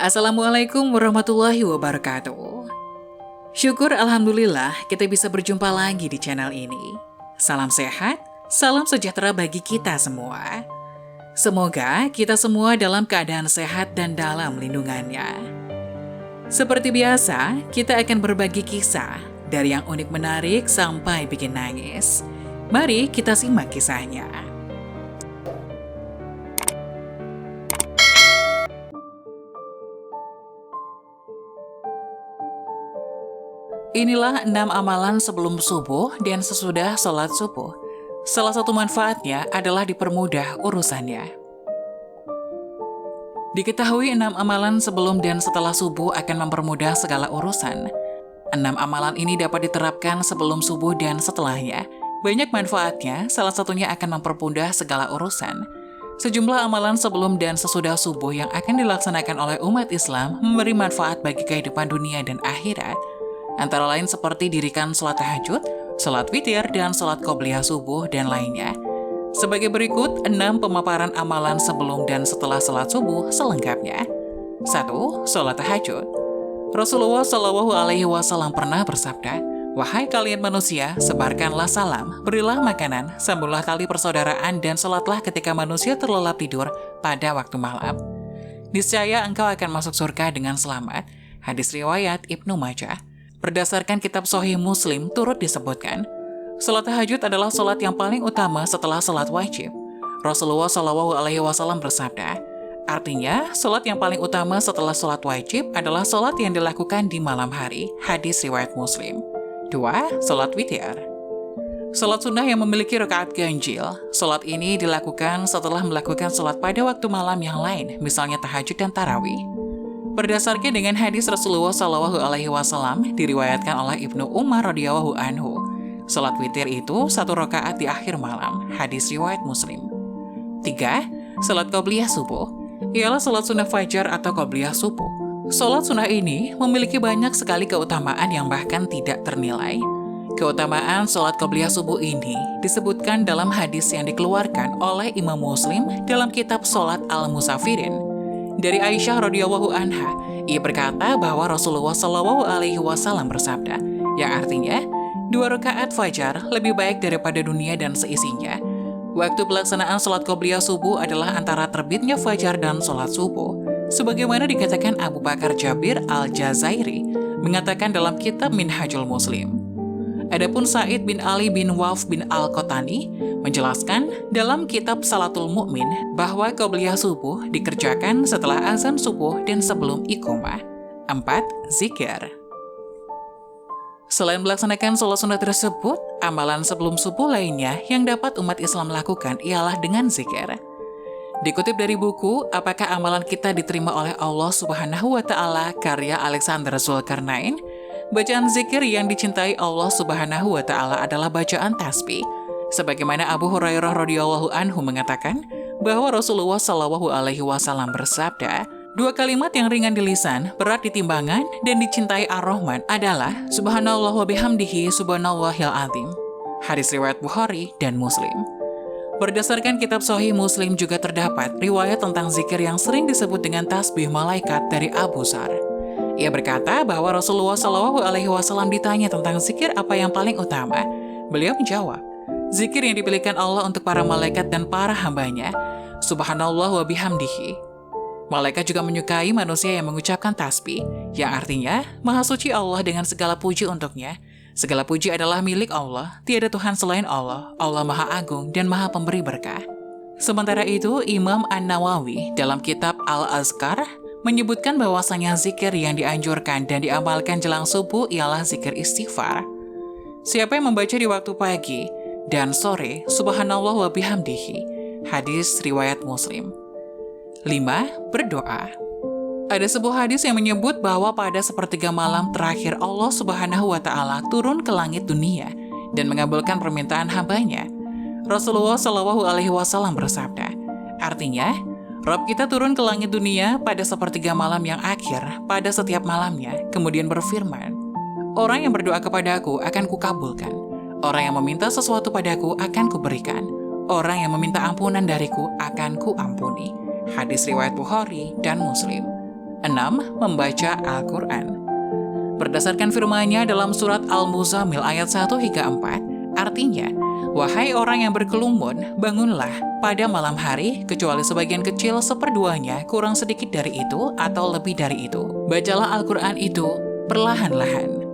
Assalamualaikum warahmatullahi wabarakatuh. Syukur alhamdulillah kita bisa berjumpa lagi di channel ini. Salam sehat, salam sejahtera bagi kita semua. Semoga kita semua dalam keadaan sehat dan dalam lindungannya. Seperti biasa, kita akan berbagi kisah dari yang unik menarik sampai bikin nangis. Mari kita simak kisahnya. Inilah 6 amalan sebelum subuh dan sesudah sholat subuh. Salah satu manfaatnya adalah dipermudah urusannya. Diketahui 6 amalan sebelum dan setelah subuh akan mempermudah segala urusan. 6 amalan ini dapat diterapkan sebelum subuh dan setelahnya. Banyak manfaatnya, salah satunya akan mempermudah segala urusan. Sejumlah amalan sebelum dan sesudah subuh yang akan dilaksanakan oleh umat Islam memberi manfaat bagi kehidupan dunia dan akhirat. Antara lain seperti dirikan sholat tahajud, sholat witir, dan sholat qobliyah subuh, dan lainnya. Sebagai berikut, 6 pemaparan amalan sebelum dan setelah sholat subuh selengkapnya. 1. Sholat tahajud. Rasulullah Shallallahu Alaihi Wasallam pernah bersabda, "Wahai kalian manusia, sebarkanlah salam, berilah makanan, sambunglah tali persaudaraan, dan sholatlah ketika manusia terlelap tidur pada waktu malam. Niscaya engkau akan masuk surga dengan selamat." Hadis riwayat Ibnu Majah. Berdasarkan kitab Sahih Muslim turut disebutkan, sholat tahajud adalah sholat yang paling utama setelah sholat wajib. Rasulullah Shallallahu Alaihi Wasallam bersabda, artinya sholat yang paling utama setelah sholat wajib adalah sholat yang dilakukan di malam hari. Hadis riwayat Muslim. 2. Sholat witir. Sholat sunnah yang memiliki rakaat ganjil. Sholat ini dilakukan setelah melakukan sholat pada waktu malam yang lain, misalnya tahajud dan tarawih. Berdasarkan dengan hadis Rasulullah Shallallahu Alaihi Wasallam diriwayatkan oleh Ibnu Umar radhiyallahu anhu, sholat witir itu 1 rakaat di akhir malam. Hadis riwayat Muslim. 3. Sholat qobliyah subuh. Ialah sholat sunnah fajar atau qobliyah subuh. Sholat sunnah ini memiliki banyak sekali keutamaan yang bahkan tidak ternilai. Keutamaan sholat qobliyah subuh ini disebutkan dalam hadis yang dikeluarkan oleh Imam Muslim dalam kitab Sholat Al-Musafirin. Dari Aisyah radhiyallahu anha, ia berkata bahwa Rasulullah Shallallahu Alaihi Wasallam bersabda, yang artinya 2 rakaat fajar lebih baik daripada dunia dan seisinya. Waktu pelaksanaan sholat qobliyah subuh adalah antara terbitnya fajar dan sholat subuh, sebagaimana dikatakan Abu Bakar Jabir Al-Jazairi mengatakan dalam kitab Minhajul Muslim. Adapun Sa'id bin Ali bin Waf bin Al-Qotani menjelaskan dalam kitab Salatul Mu'min bahwa qobliyah subuh dikerjakan setelah azan subuh dan sebelum iqomah. 4. Zikir. Selain melaksanakan sholat sunnah tersebut, amalan sebelum subuh lainnya yang dapat umat Islam lakukan ialah dengan zikir. Dikutip dari buku Apakah Amalan Kita Diterima Oleh Allah Subhanahu wa Ta'ala karya Alexander Zulkarnain, bacaan zikir yang dicintai Allah Subhanahu wa Ta'ala adalah bacaan tasbih. Sebagaimana Abu Hurairah radhiyallahu anhu mengatakan bahwa Rasulullah Shallallahu Alaihi Wasallam bersabda, 2 kalimat yang ringan di lisan, berat di timbangan, dan dicintai Ar-Rahman adalah Subhanallah wa bihamdihi subhanallahil azim. Hadis riwayat Bukhari dan Muslim. Berdasarkan kitab Sahih Muslim juga terdapat riwayat tentang zikir yang sering disebut dengan tasbih malaikat dari Abu Dzar. Ia berkata bahwa Rasulullah Shallallahu Alaihi Wasallam ditanya tentang zikir apa yang paling utama. Beliau menjawab, zikir yang dipilihkan Allah untuk para malaikat dan para hambanya, Subhanallah wa bihamdihi. Malaikat juga menyukai manusia yang mengucapkan tasbih, yang artinya, Maha Suci Allah dengan segala puji untuknya. Segala puji adalah milik Allah, tiada Tuhan selain Allah, Allah Maha Agung dan Maha Pemberi berkah. Sementara itu, Imam An-Nawawi dalam kitab Al-Azkar menyebutkan bahwasanya zikir yang dianjurkan dan diamalkan jelang subuh ialah zikir istighfar. Siapa yang membaca di waktu pagi dan sore, Subhanallah wa bihamdihi. Hadis riwayat Muslim. 5. Berdoa. Ada sebuah hadis yang menyebut bahwa pada sepertiga malam terakhir Allah Subhanahu wa Ta'ala turun ke langit dunia dan mengabulkan permintaan hambanya. Rasulullah Shallallahu Alaihi Wasallam bersabda, artinya, Rabb kita turun ke langit dunia pada sepertiga malam yang akhir pada setiap malamnya, kemudian berfirman, orang yang berdoa kepadaku akan kukabulkan, orang yang meminta sesuatu padaku akan kuberikan, orang yang meminta ampunan dariku akan kuampuni. Hadis riwayat Bukhari dan Muslim. 6. Membaca Al-Quran. Berdasarkan firman-Nya dalam surat Al-Muzammil ayat 1 hingga 4, artinya, wahai orang yang berkelumun, bangunlah pada malam hari, kecuali sebagian kecil seperduanya, kurang sedikit dari itu, atau lebih dari itu. Bacalah Al-Quran itu perlahan-lahan.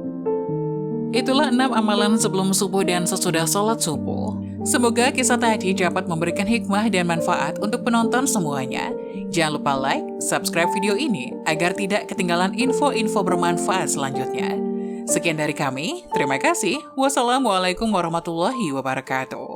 Itulah 6 amalan sebelum subuh dan sesudah sholat subuh. Semoga kisah tadi dapat memberikan hikmah dan manfaat untuk penonton semuanya. Jangan lupa like, subscribe video ini agar tidak ketinggalan info-info bermanfaat selanjutnya. Sekian dari kami, terima kasih. Wassalamualaikum warahmatullahi wabarakatuh.